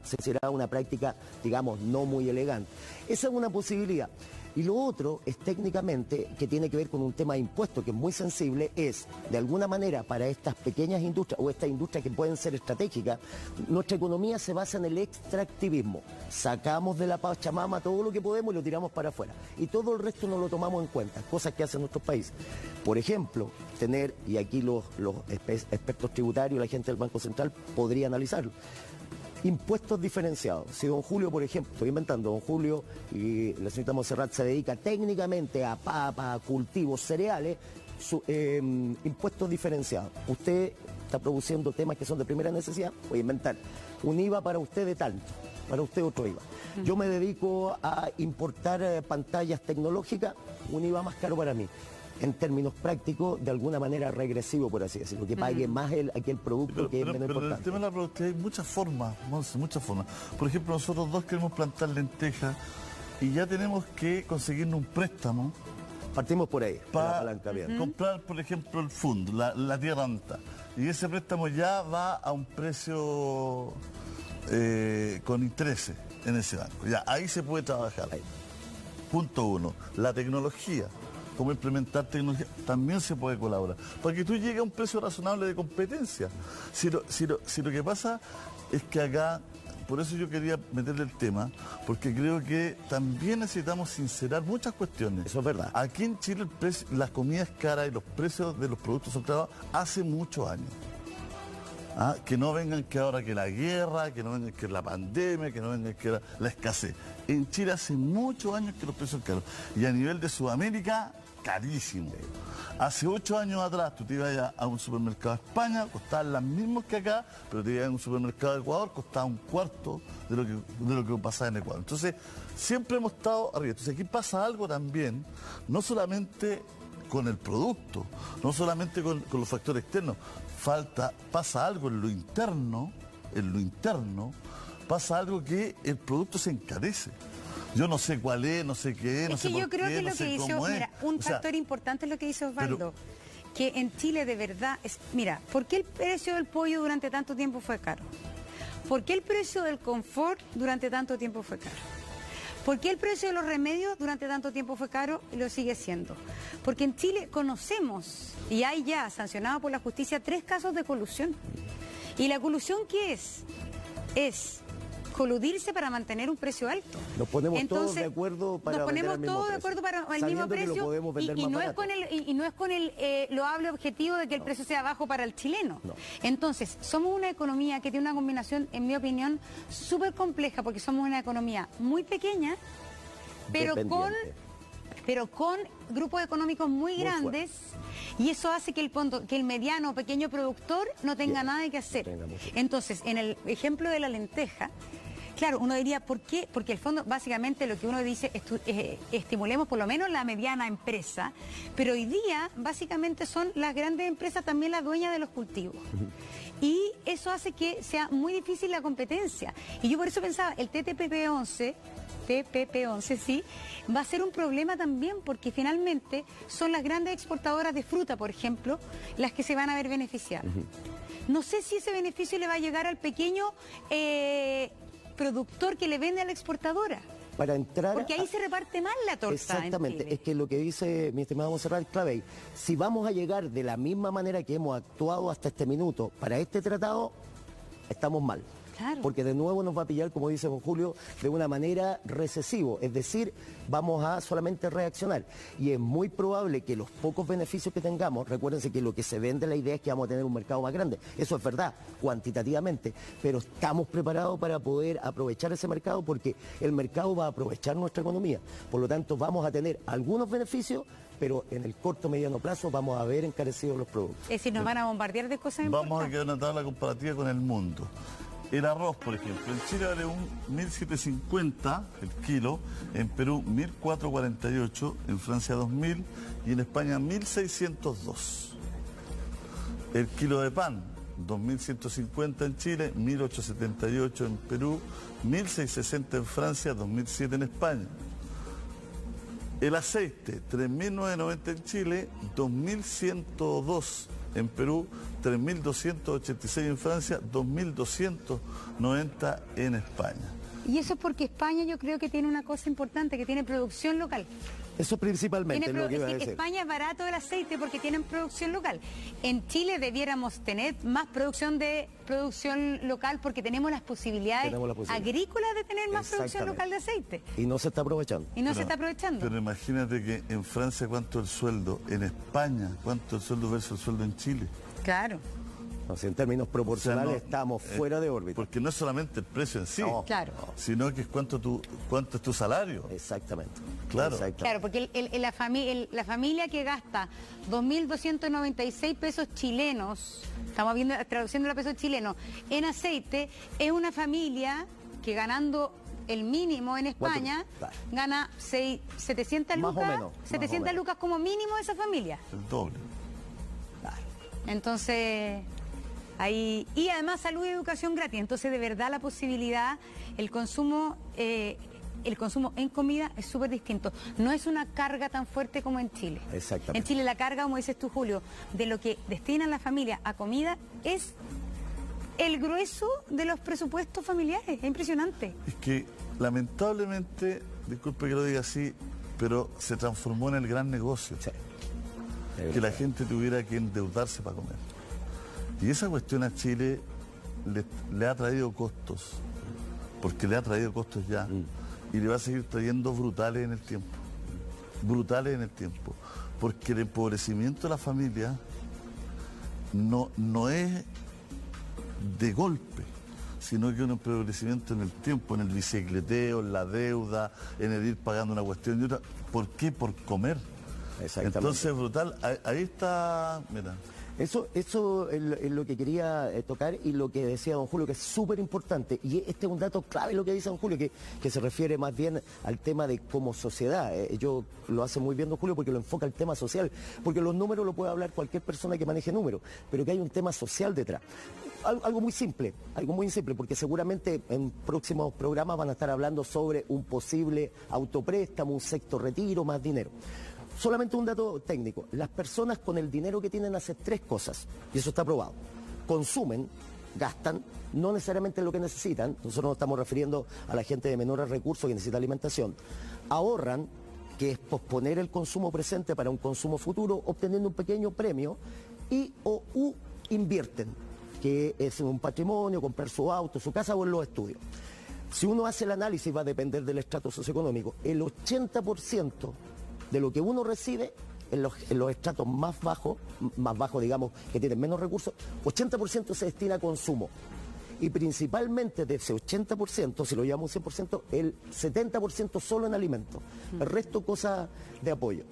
una práctica, digamos, no muy elegante. Esa es una posibilidad. Y lo otro es técnicamente, que tiene que ver con un tema de impuestos que es muy sensible, es, de alguna manera, para estas pequeñas industrias o estas industrias que pueden ser estratégicas, nuestra economía se basa en el extractivismo. Sacamos de la Pachamama todo lo que podemos y lo tiramos para afuera. Y todo el resto no lo tomamos en cuenta, cosas que hacen nuestros países. Por ejemplo, tener, y aquí los expertos tributarios, la gente del Banco Central podría analizarlo, Impuestos diferenciados. Si don Julio, por ejemplo, estoy inventando, don Julio y la señorita Montserrat se dedica técnicamente a papa, cultivos, cereales, impuestos diferenciados. Usted está produciendo temas que son de primera necesidad, voy a inventar. Un IVA para usted de tanto, para usted otro IVA. Yo me dedico a importar pantallas tecnológicas, un IVA más caro para mí. En términos prácticos, de alguna manera regresivo, por así decirlo, que pague más aquel producto que es menos pero en el importante. tema de la productividad hay muchas formas, Monse, muchas formas. Por ejemplo, nosotros dos queremos plantar lentejas y ya tenemos que conseguirnos un préstamo Partimos por ahí, para apalancamiento. comprar, por ejemplo, el fondo, la tierra alta. Y ese préstamo ya va a un precio con intereses en ese banco. Ya, ahí se puede trabajar. Ahí. Punto uno. La tecnología. Cómo implementar tecnología, también se puede colaborar. Para que tú llegues a un precio razonable de competencia. Si lo que pasa es que acá, por eso yo quería meterle el tema, porque creo que también necesitamos sincerar muchas cuestiones. Eso es verdad. Aquí en Chile las comidas caras y los precios de los productos son caros hace muchos años. Que no vengan que ahora que la guerra, que no vengan que la pandemia, que no vengan que la escasez. En Chile hace muchos años que los precios son caros. Y a nivel de Sudamérica, carísimo. Hace 8 años atrás tú te ibas a un supermercado de España, costaban las mismas que acá, pero te ibas a un supermercado de Ecuador, costaba un cuarto de lo que pasaba en Ecuador. Entonces, siempre hemos estado arriba. Entonces, aquí pasa algo también, no solamente con el producto, no solamente con los factores externos, pasa algo en lo interno, pasa algo que el producto se encarece. Yo no sé cuál es, no sé qué es, no sé por qué, yo creo que no lo sé que hizo, cómo es. mira, un O sea, factor importante es lo que hizo Osvaldo, pero- que en Chile de verdad es, mira, ¿por qué el precio del pollo durante tanto tiempo fue caro? ¿Por qué el precio del confort durante tanto tiempo fue caro? ¿Por qué el precio de los remedios durante tanto tiempo fue caro y lo sigue siendo? Porque en Chile conocemos, y hay ya sancionado por la justicia, 3 casos de colusión. ¿Y la colusión qué es? Es coludirse para mantener un precio alto. Nos ponemos todos de acuerdo para nos vender ponemos al mismo todos de precio, acuerdo para el sabiendo mismo que lo precio podemos vender y más no es barato. con el loable objetivo de que el precio sea bajo para el chileno. No. Entonces, somos una economía que tiene una combinación, en mi opinión, súper compleja, porque somos una economía muy pequeña, pero con grupos económicos muy grandes, y eso hace que el mediano o pequeño productor no tenga Bien, nada que hacer. no tenga mucho. Entonces, en el ejemplo de la lenteja, claro, uno diría, ¿por qué? Porque el fondo, básicamente lo que uno dice, estimulemos por lo menos la mediana empresa, pero hoy día, básicamente son las grandes empresas también las dueñas de los cultivos. Y eso hace que sea muy difícil la competencia. Y yo por eso pensaba, el TPP-11, sí, va a ser un problema también, porque finalmente son las grandes exportadoras de fruta, por ejemplo, las que se van a ver beneficiadas. No sé si ese beneficio le va a llegar al pequeño productor que le vende a la exportadora. Para entrar Porque ahí se reparte mal la torta. Exactamente, en Chile. es que lo que dice mi estimado Montserrat es clave. Si vamos a llegar de la misma manera que hemos actuado hasta este minuto para este tratado, estamos mal. Claro. Porque de nuevo nos va a pillar, como dice don Julio, de una manera recesivo. Es decir, vamos a solamente reaccionar. Y es muy probable que los pocos beneficios que tengamos, recuérdense que lo que se vende, la idea es que vamos a tener un mercado más grande. Eso es verdad, cuantitativamente. Pero estamos preparados para poder aprovechar ese mercado, porque el mercado va a aprovechar nuestra economía. Por lo tanto, vamos a tener algunos beneficios, pero en el corto mediano plazo vamos a ver encarecidos los productos. Es decir, nos van a bombardear de cosas Vamos a importantes. quedar una tabla comparativa con el mundo. El arroz, por ejemplo, en Chile vale un 1.750 el kilo, en Perú 1.448, en Francia 2.000 y en España 1.602. El kilo de pan, 2.150 en Chile, 1.878 en Perú, 1.660 en Francia, 2.007 en España. El aceite, 3.990 en Chile, 2.102 en Perú, 3.286 en Francia, 2.290 en España. Y eso es porque España yo creo que tiene una cosa importante, que tiene producción local. Eso principalmente es lo que iba a decir. España es barato el aceite porque tienen producción local. En Chile debiéramos tener más producción local porque tenemos las posibilidades agrícolas de tener más producción local de aceite. Y no se está aprovechando. Y no se está aprovechando. Pero imagínate que en Francia cuánto es el sueldo, en España cuánto es el sueldo versus el sueldo en Chile. Claro. O sea, en términos proporcionales estamos fuera de órbita. Porque no es solamente el precio en sí, Claro. sino que es cuánto es tu salario. Exactamente. Claro. Claro, porque la familia que gasta 2.296 pesos chilenos, estamos viendo, traduciendo a pesos chilenos, en aceite, es una familia que ganando el mínimo en España gana 700 Más o lucas, menos, 700 lucas como mínimo esa familia. El doble. Entonces, ahí, y además salud y educación gratis. Entonces, de verdad, la posibilidad, el consumo en comida es súper distinto. No es una carga tan fuerte como en Chile. Exactamente. En Chile la carga, como dices tú, Julio, de lo que destinan la familia a comida es el grueso de los presupuestos familiares. Es impresionante. Es que, lamentablemente, disculpe que lo diga así, pero se transformó en el gran negocio. Sí. Que la gente tuviera que endeudarse para comer. Y esa cuestión a Chile le ha traído costos, porque le ha traído costos ya, y le va a seguir trayendo brutales en el tiempo. Brutales en el tiempo. Porque el empobrecimiento de la familia no es de golpe, sino que un empobrecimiento en el tiempo, en el bicicleteo, en la deuda, en el ir pagando una cuestión y otra. ¿Por qué? Por comer. Exactamente. Entonces, brutal. Ahí está, mira. Eso es lo que quería tocar y lo que decía don Julio, que es súper importante. Y este es un dato clave lo que dice don Julio, que se refiere más bien al tema de como sociedad. Yo lo hace muy bien don Julio porque lo enfoca al tema social. Porque los números lo puede hablar cualquier persona que maneje números, pero que hay un tema social detrás. Algo muy simple, porque seguramente en próximos programas van a estar hablando sobre un posible autopréstamo, un sexto retiro, más dinero. Solamente un dato técnico. Las personas con el dinero que tienen hacen tres cosas, y eso está probado. Consumen, gastan, no necesariamente lo que necesitan, nosotros nos estamos refiriendo a la gente de menores recursos que necesita alimentación. Ahorran, que es posponer el consumo presente para un consumo futuro, obteniendo un pequeño premio, u invierten, que es un patrimonio, comprar su auto, su casa o en los estudios. Si uno hace el análisis, va a depender del estrato socioeconómico, el 80% de lo que uno recibe en los estratos más bajos, digamos, que tienen menos recursos, 80% se destina a consumo. Y principalmente de ese 80%, si lo llevamos un 100%, el 70% solo en alimentos. El resto cosas de apoyo.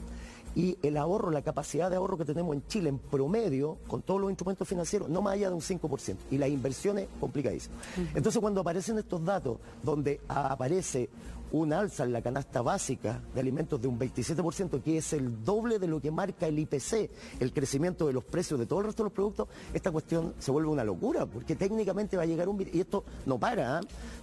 Y el ahorro, la capacidad de ahorro que tenemos en Chile en promedio, con todos los instrumentos financieros, no más allá de un 5%. Y las inversiones, complicadísimas. Entonces cuando aparecen estos datos, donde aparece un alza en la canasta básica de alimentos de un 27%, que es el doble de lo que marca el IPC, el crecimiento de los precios de todo el resto de los productos, esta cuestión se vuelve una locura, porque técnicamente va a llegar y esto no para,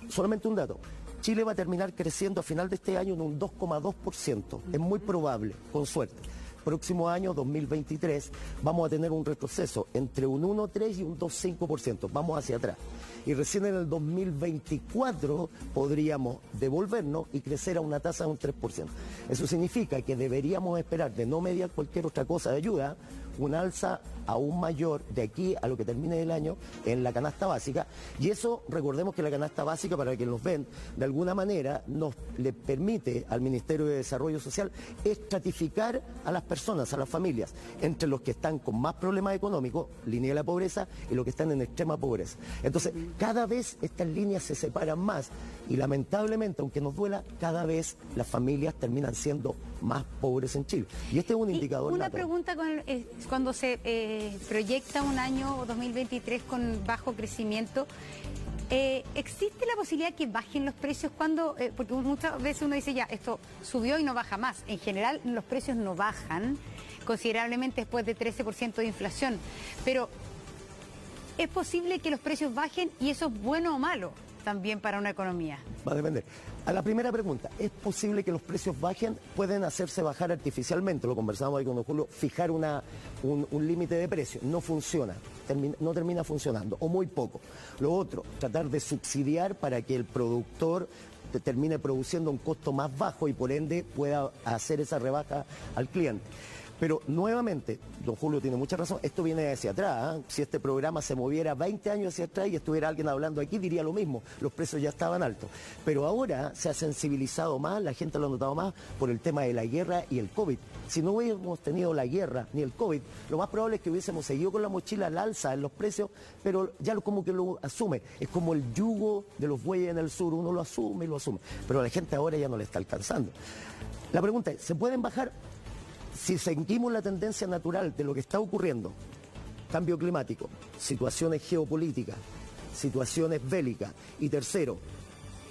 solamente un dato. Chile va a terminar creciendo a final de este año en un 2,2%, es muy probable, con suerte. Próximo año, 2023, vamos a tener un retroceso entre un 1,3 y un 2,5%, vamos hacia atrás. Y recién en el 2024 podríamos devolvernos y crecer a una tasa de un 3%. Eso significa que deberíamos esperar, de no mediar cualquier otra cosa de ayuda, un alza aún mayor de aquí a lo que termine el año en la canasta básica. Y eso, recordemos que la canasta básica, para quienes nos ven, de alguna manera le permite al Ministerio de Desarrollo Social estratificar a las personas, a las familias, entre los que están con más problemas económicos, línea de la pobreza, y los que están en extrema pobreza. Entonces, cada vez estas líneas se separan más y lamentablemente, aunque nos duela, cada vez las familias terminan siendo más pobres en Chile. Y este es un indicador. Una pregunta cuando se proyecta un año 2023 con bajo crecimiento, ¿existe la posibilidad que bajen los precios cuando, porque muchas veces uno dice ya, esto subió y no baja más? En general los precios no bajan considerablemente después de 13% de inflación, pero ¿es posible que los precios bajen y eso es bueno o malo también para una economía? Va a depender. A la primera pregunta, ¿es posible que los precios bajen? Pueden hacerse bajar artificialmente, lo conversamos ahí con don Julio, fijar un límite de precio. No funciona, no termina funcionando, o muy poco. Lo otro, tratar de subsidiar para que el productor termine produciendo un costo más bajo y por ende pueda hacer esa rebaja al cliente. Pero nuevamente, don Julio tiene mucha razón, esto viene hacia atrás. Si este programa se moviera 20 años hacia atrás y estuviera alguien hablando aquí, diría lo mismo, los precios ya estaban altos. Pero ahora se ha sensibilizado más, la gente lo ha notado más por el tema de la guerra y el COVID. Si no hubiéramos tenido la guerra ni el COVID, lo más probable es que hubiésemos seguido con la mochila al alza en los precios, pero ya como que lo asume. Es como el yugo de los bueyes en el sur, uno lo asume y lo asume. Pero a la gente ahora ya no le está alcanzando. La pregunta es, ¿se pueden bajar? Si seguimos la tendencia natural de lo que está ocurriendo, cambio climático, situaciones geopolíticas, situaciones bélicas, y tercero,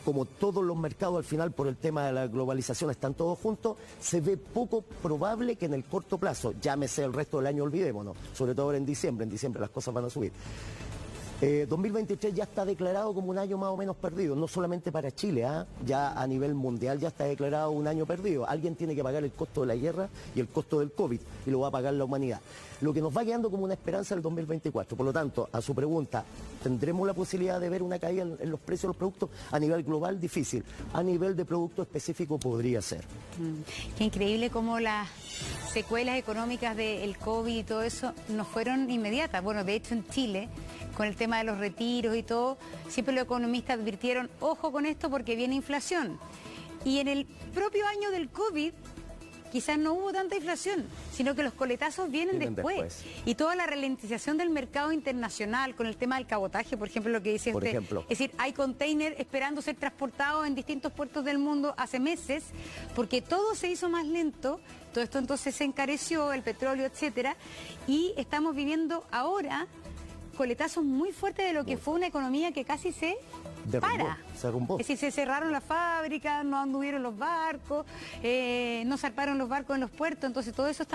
como todos los mercados al final por el tema de la globalización están todos juntos, se ve poco probable que en el corto plazo, llámese el resto del año, olvidémonos, sobre todo ahora en diciembre las cosas van a subir. 2023 ya está declarado como un año más o menos perdido, no solamente para Chile, ya a nivel mundial ya está declarado un año perdido. Alguien tiene que pagar el costo de la guerra y el costo del COVID, y lo va a pagar la humanidad. Lo que nos va quedando como una esperanza el 2024. Por lo tanto, a su pregunta, ¿tendremos la posibilidad de ver una caída en los precios de los productos? A nivel global, difícil. A nivel de producto específico podría ser. Qué increíble cómo las secuelas económicas del COVID y todo eso no fueron inmediatas. Bueno, de hecho en Chile, con el tema de los retiros y todo, siempre los economistas advirtieron, ojo con esto porque viene inflación. Y en el propio año del COVID, quizás no hubo tanta inflación, sino que los coletazos vienen después. Y toda la ralentización del mercado internacional con el tema del cabotaje, por ejemplo, lo que dice por ejemplo. Es decir, hay containers esperando ser transportados en distintos puertos del mundo hace meses, porque todo se hizo más lento, todo esto entonces se encareció, el petróleo, etcétera, y estamos viviendo ahora coletazos muy fuertes de lo que fue una economía que casi se derrumbó. Es decir, se cerraron las fábricas, no anduvieron los barcos, no zarparon los barcos en los puertos, entonces todo eso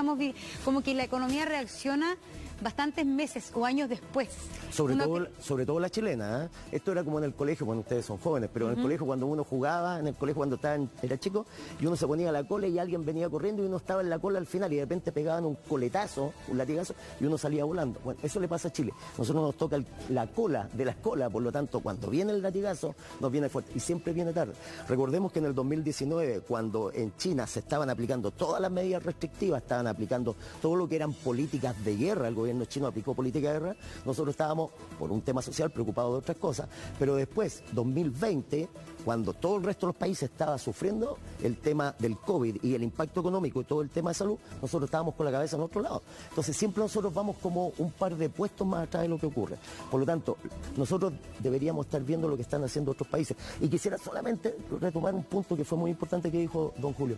como que la economía reacciona bastantes meses o años después. Sobre todo la chilena, Esto era como en el colegio, cuando ustedes son jóvenes, pero en el colegio cuando uno jugaba, en el colegio cuando era chico, y uno se ponía a la cola y alguien venía corriendo y uno estaba en la cola al final y de repente pegaban un coletazo, un latigazo, y uno salía volando. Bueno, eso le pasa a Chile. Nosotros nos toca la cola de la escola, por lo tanto, cuando viene el latigazo, nos viene fuerte y siempre viene tarde. Recordemos que en el 2019, cuando en China se estaban aplicando todas las medidas restrictivas, estaban aplicando todo lo que eran políticas de guerra, el gobierno chino aplicó política de guerra, nosotros estábamos por un tema social preocupados de otras cosas, pero después, 2020, cuando todo el resto de los países estaba sufriendo el tema del COVID y el impacto económico y todo el tema de salud, nosotros estábamos con la cabeza en otro lado. Entonces siempre nosotros vamos como un par de puestos más atrás de lo que ocurre. Por lo tanto, nosotros deberíamos estar viendo lo que están haciendo otros países. Y quisiera solamente retomar un punto que fue muy importante que dijo don Julio.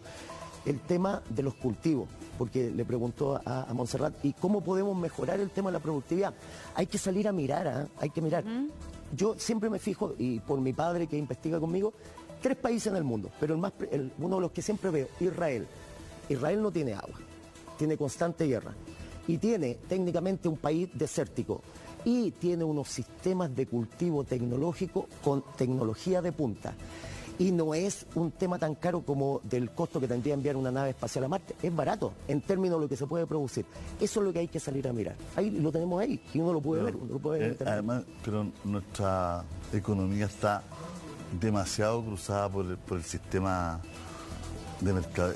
El tema de los cultivos, porque le preguntó a Montserrat, ¿y cómo podemos mejorar el tema de la productividad? Hay que salir a mirar, hay que mirar. Yo siempre me fijo, y por mi padre que investiga conmigo, 3 países en el mundo, pero uno de los que siempre veo, Israel. Israel no tiene agua, tiene constante guerra, y tiene técnicamente un país desértico, y tiene unos sistemas de cultivo tecnológico con tecnología de punta. Y no es un tema tan caro como del costo que tendría enviar una nave espacial a Marte. Es barato en términos de lo que se puede producir. Eso es lo que hay que salir a mirar. Ahí lo tenemos ahí y uno lo puede ver. Uno lo puede ver además, pero nuestra economía está demasiado cruzada por el sistema de mercado.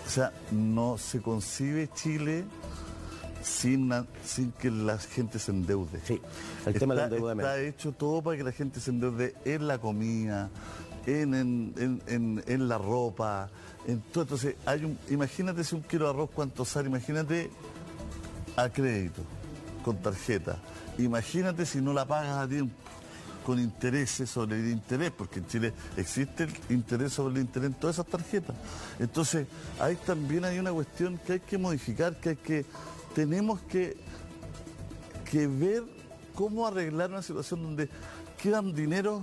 O sea, no se concibe Chile sin que la gente se endeude. Sí, el tema del endeudamiento. Está hecho todo para que la gente se endeude en la comida, en la ropa, en todo. Entonces, imagínate si un kilo de arroz cuánto sale, imagínate a crédito, con tarjeta. Imagínate si no la pagas a tiempo, con intereses sobre el interés, porque en Chile existe el interés sobre el interés en todas esas tarjetas. Entonces, ahí también hay una cuestión que hay que modificar, tenemos que ver cómo arreglar una situación donde quedan dinero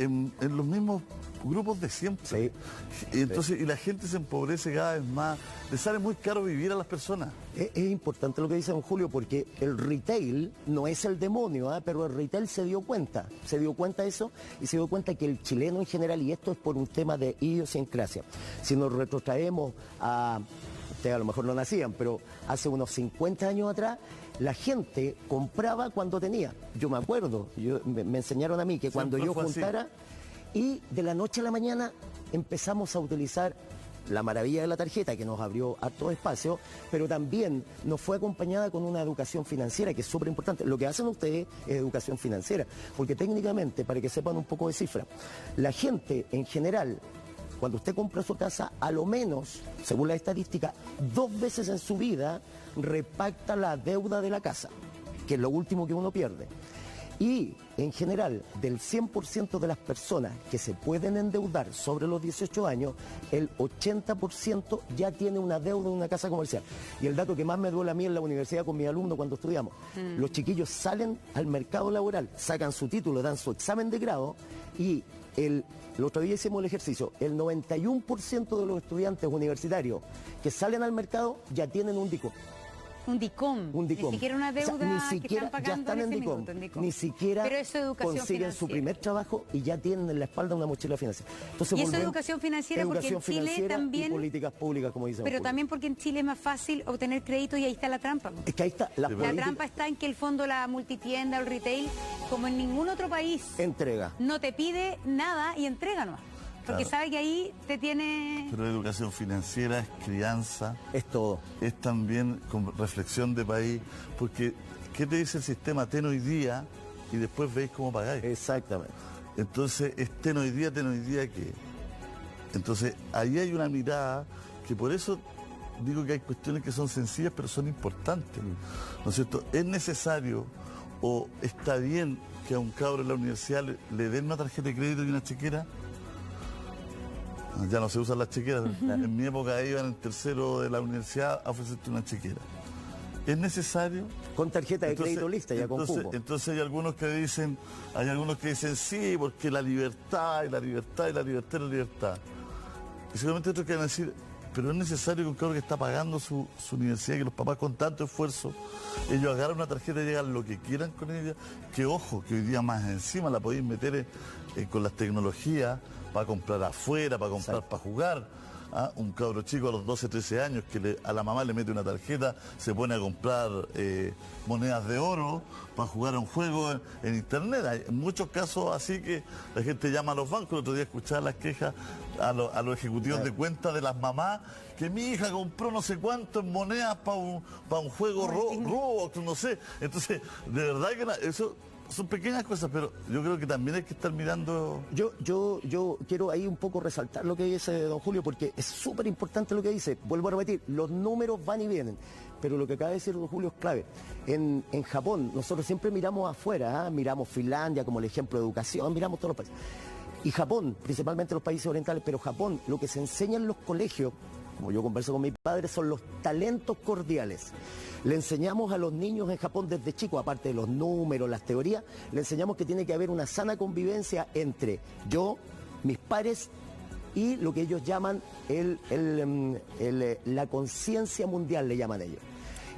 en los mismos grupos de siempre. Sí. Y entonces, y la gente se empobrece cada vez más, le sale muy caro vivir a las personas. Es importante lo que dice don Julio, porque el retail no es el demonio, pero el retail se dio cuenta de eso, y se dio cuenta que el chileno en general, y esto es por un tema de idiosincrasia, si nos retrotraemos a... Ustedes a lo mejor no nacían, pero hace unos 50 años atrás, la gente compraba cuando tenía. Yo me acuerdo, me enseñaron a mí que cuando yo juntara, y de la noche a la mañana empezamos a utilizar la maravilla de la tarjeta que nos abrió harto espacio, pero también nos fue acompañada con una educación financiera que es súper importante. Lo que hacen ustedes es educación financiera, porque técnicamente, para que sepan un poco de cifra, la gente en general, cuando usted compra su casa, a lo menos, según la estadística, 2 veces en su vida repacta la deuda de la casa, que es lo último que uno pierde. Y, en general, del 100% de las personas que se pueden endeudar sobre los 18 años, el 80% ya tiene una deuda en una casa comercial. Y el dato que más me duele a mí en la universidad con mis alumnos cuando estudiamos, los chiquillos salen al mercado laboral, sacan su título, dan su examen de grado y el otro día hicimos el ejercicio, el 91% de los estudiantes universitarios que salen al mercado ya tienen un DICOM. Un DICOM. Ni siquiera una deuda, o sea, ni siquiera, que están pagando ya están en DICOM. Ni siquiera consiguen financiera. Su primer trabajo y ya tienen en la espalda una mochila financiera. Entonces, y eso es educación financiera porque en Chile también... Y políticas públicas, como dicen. Pero también porque en Chile es más fácil obtener crédito y ahí está la trampa. Es que ahí está la trampa está en que el fondo, la multitienda o el retail, como en ningún otro país... Entrega. No te pide nada y entrega nomás. Porque sabe que ahí te tiene... Pero educación financiera es crianza. Es todo. Es también con reflexión de país. Porque, ¿qué te dice el sistema? Ten hoy día y después veis cómo pagáis. Exactamente. Entonces, es ten hoy día qué. Entonces, ahí hay una mirada que por eso digo que hay cuestiones que son sencillas pero son importantes. ¿No es cierto? Es necesario o está bien que a un cabro en la universidad le den una tarjeta de crédito y una chequera. Ya no se usan las chequeras. En mi época iban en tercero de la universidad a ofrecerte una chequera. ¿Es necesario? Con tarjeta de crédito lista, ya con cupo. Entonces hay algunos que dicen sí, porque la libertad, y la libertad, y la libertad, y la libertad. Y seguramente otros que van a decir, pero es necesario que un cabrón que está pagando su universidad, que los papás con tanto esfuerzo, ellos agarran una tarjeta y llegan lo que quieran con ella, que ojo, que hoy día más encima la podéis meter con las tecnologías, para comprar afuera, para comprar, para jugar. Un cabro chico a los 12, 13 años que a la mamá le mete una tarjeta, se pone a comprar monedas de oro para jugar a un juego en internet. Hay muchos casos así que la gente llama a los bancos. El otro día escuchaba las quejas a los ejecutivos de cuenta de las mamás, que mi hija compró no sé cuánto en monedas para un juego Roblox, no sé. Entonces, de verdad que eso... Son pequeñas cosas, pero yo creo que también hay que estar mirando... Yo quiero ahí un poco resaltar lo que dice don Julio, porque es súper importante lo que dice. Vuelvo a repetir, los números van y vienen, pero lo que acaba de decir don Julio es clave. En Japón, nosotros siempre miramos afuera, miramos Finlandia como el ejemplo de educación, miramos todos los países. Y Japón, principalmente los países orientales, pero Japón, lo que se enseña en los colegios, como yo converso con mis padres, son los talentos cordiales. Le enseñamos a los niños en Japón desde chicos, aparte de los números, las teorías, le enseñamos que tiene que haber una sana convivencia entre yo, mis pares y lo que ellos llaman la conciencia mundial, le llaman ellos.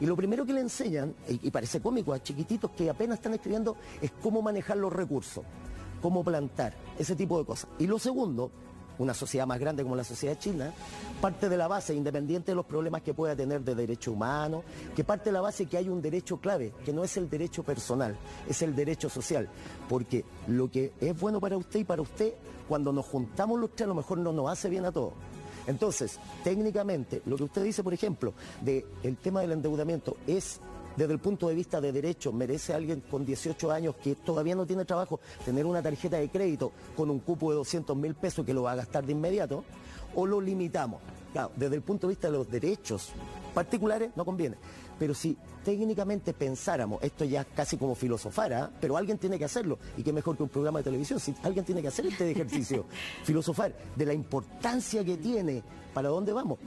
Y lo primero que le enseñan, y parece cómico a chiquititos que apenas están escribiendo, es cómo manejar los recursos, cómo plantar, ese tipo de cosas. Y lo segundo, una sociedad más grande como la sociedad china, parte de la base, independiente de los problemas que pueda tener de derechos humanos, que parte de la base que hay un derecho clave, que no es el derecho personal, es el derecho social. Porque lo que es bueno para usted y para usted, cuando nos juntamos los tres, a lo mejor no nos hace bien a todos. Entonces, técnicamente, lo que usted dice, por ejemplo, del tema del endeudamiento es... Desde el punto de vista de derecho, ¿merece alguien con 18 años que todavía no tiene trabajo tener una tarjeta de crédito con un cupo de 200.000 pesos que lo va a gastar de inmediato? ¿O lo limitamos? Claro, desde el punto de vista de los derechos particulares no conviene. Pero si técnicamente pensáramos, esto ya es casi como filosofar, pero alguien tiene que hacerlo. Y qué mejor que un programa de televisión, si alguien tiene que hacer este ejercicio, filosofar de la importancia que tiene, para dónde vamos.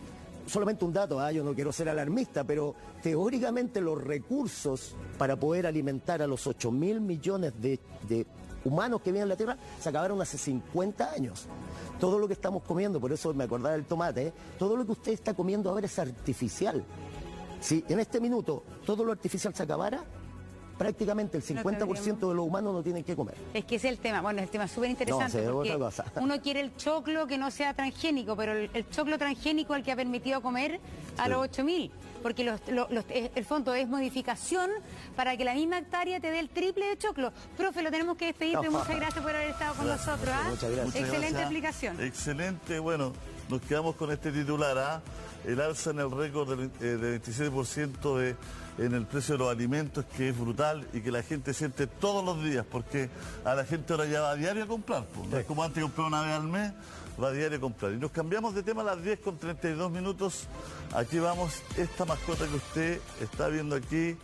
Solamente un dato, yo no quiero ser alarmista, pero teóricamente los recursos para poder alimentar a los 8.000 millones de humanos que viven en la Tierra se acabaron hace 50 años. Todo lo que estamos comiendo, por eso me acordaba del tomate, todo lo que usted está comiendo ahora es artificial. Si en este minuto todo lo artificial se acabara, prácticamente el 50% de los humanos no tienen que comer. Es que ese es el tema, bueno, es el tema súper interesante, porque uno quiere el choclo que no sea transgénico, pero el choclo transgénico es el que ha permitido comer a los 8.000. porque el fondo es modificación para que la misma hectárea te dé el triple de choclo. Profe, lo tenemos que despedir, pero muchas gracias por haber estado con nosotros. Muchas gracias. Excelente explicación. Excelente, bueno, nos quedamos con este titular, el alza en el récord de 27% en el precio de los alimentos, que es brutal y que la gente siente todos los días, porque a la gente ahora ya va a diario a comprar, pues. No es como antes compraba una vez al mes, va a diario a comprar. Y nos cambiamos de tema a las 10:32. Aquí vamos, esta mascota que usted está viendo aquí,